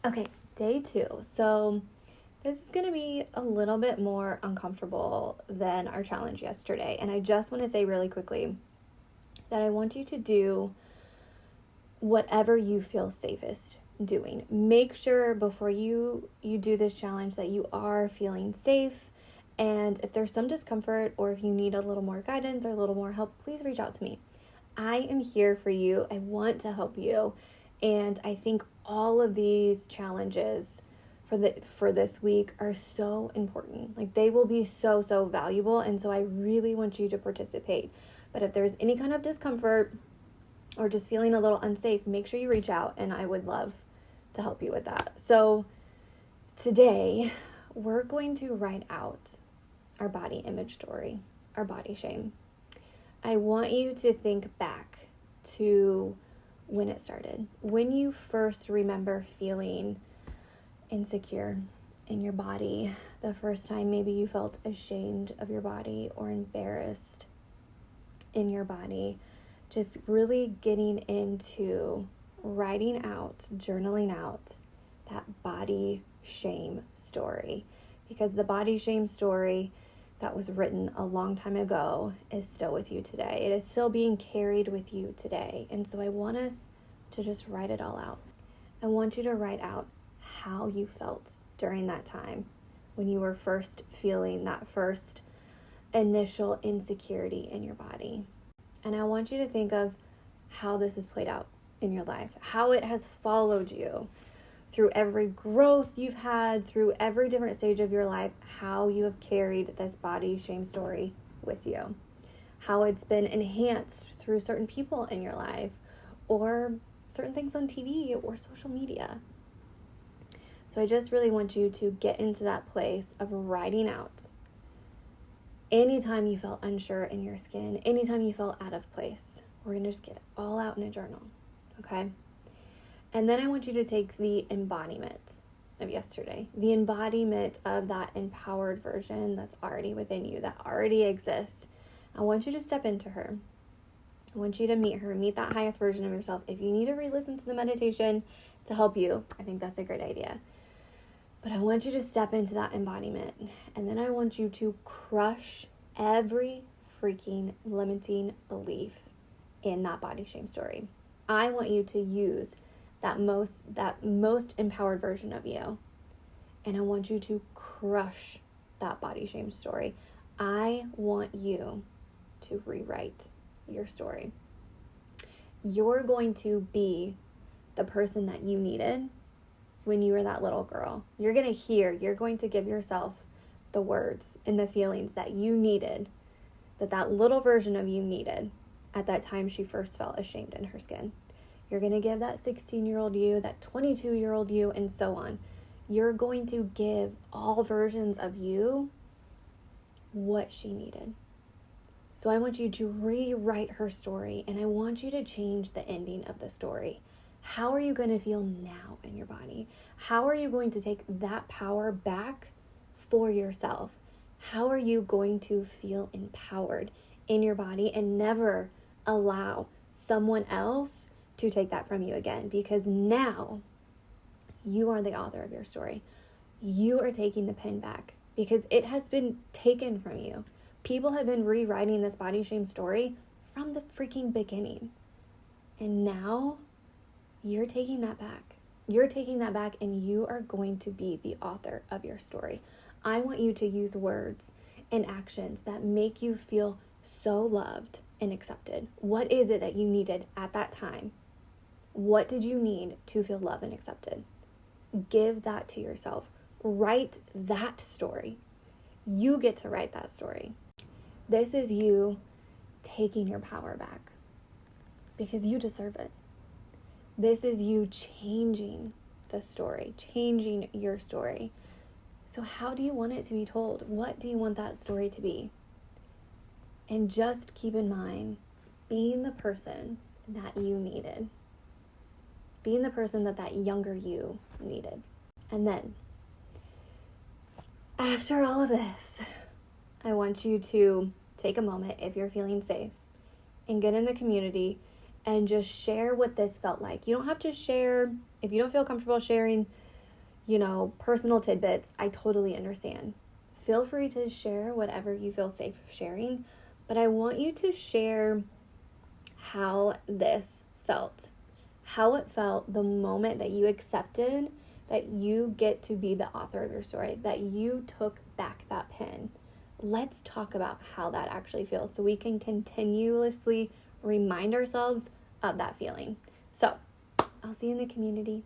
Okay, day 2. So this is going to be a little bit more uncomfortable than our challenge yesterday. And I just want to say really quickly that I want you to do whatever you feel safest doing. Make sure before you do this challenge that you are feeling safe. And if there's some discomfort or if you need a little more guidance or a little more help, please reach out to me. I am here for you. I want to help you. And I think all of these challenges for this week are so important. Like, they will be so valuable. And so I really want you to participate. But if there's any kind of discomfort or just feeling a little unsafe, make sure you reach out, and I would love to help you with that. So today we're going to write out our body image story, our body shame. I want you to think back to when it started, when you first remember feeling insecure in your body, the first time maybe you felt ashamed of your body or embarrassed in your body. Just really getting into writing out, journaling out that body shame story. Because the body shame story that was written a long time ago is still with you today. It is still being carried with you today. And so I want us to just write it all out. I want you to write out how you felt during that time when you were first feeling that first initial insecurity in your body. And I want you to think of how this has played out in your life, how it has followed you through every growth you've had, through every different stage of your life, how you have carried this body shame story with you, how it's been enhanced through certain people in your life or certain things on TV or social media. So I just really want you to get into that place of writing out anytime you felt unsure in your skin, anytime you felt out of place. We're going to just get it all out in a journal, okay? And then I want you to take the embodiment of yesterday, the embodiment of that empowered version that's already within you, that already exists. I want you to step into her. I want you to meet her, meet that highest version of yourself. If you need to re-listen to the meditation to help you, I think that's a great idea. But I want you to step into that embodiment, and then I want you to crush every freaking limiting belief in that body shame story. I want you to use that most empowered version of you, and I want you to crush that body shame story. I want you to rewrite your story. You're going to be the person that you needed when you were that little girl. You're going to give yourself the words and the feelings that you needed, that little version of you needed at that time she first felt ashamed in her skin. You're going to give that 16-year-old you, that 22-year-old you, and so on. You're going to give all versions of you what she needed. So I want you to rewrite her story, and I want you to change the ending of the story. How are you going to feel now in your body? How are you going to take that power back for yourself? How are you going to feel empowered in your body and never allow someone else to take that from you again? Because now you are the author of your story. You are taking the pen back because it has been taken from you. People have been rewriting this body shame story from the freaking beginning. And now you're taking that back. You're taking that back, and you are going to be the author of your story. I want you to use words and actions that make you feel so loved and accepted. What is it that you needed at that time? What did you need to feel loved and accepted? Give that to yourself. Write that story. You get to write that story. This is you taking your power back because you deserve it. This is you changing the story, changing your story. So how do you want it to be told? What do you want that story to be? And just keep in mind, being the person that you needed. Being the person that younger you needed. And then, after all of this, I want you to take a moment, if you're feeling safe, and get in the community and just share what this felt like. You don't have to share, if you don't feel comfortable sharing personal tidbits, I totally understand. Feel free to share whatever you feel safe sharing, but I want you to share how this felt, how it felt the moment that you accepted that you get to be the author of your story, that you took back that pen. Let's talk about how that actually feels so we can continuously remind ourselves of that feeling. So I'll see you in the community.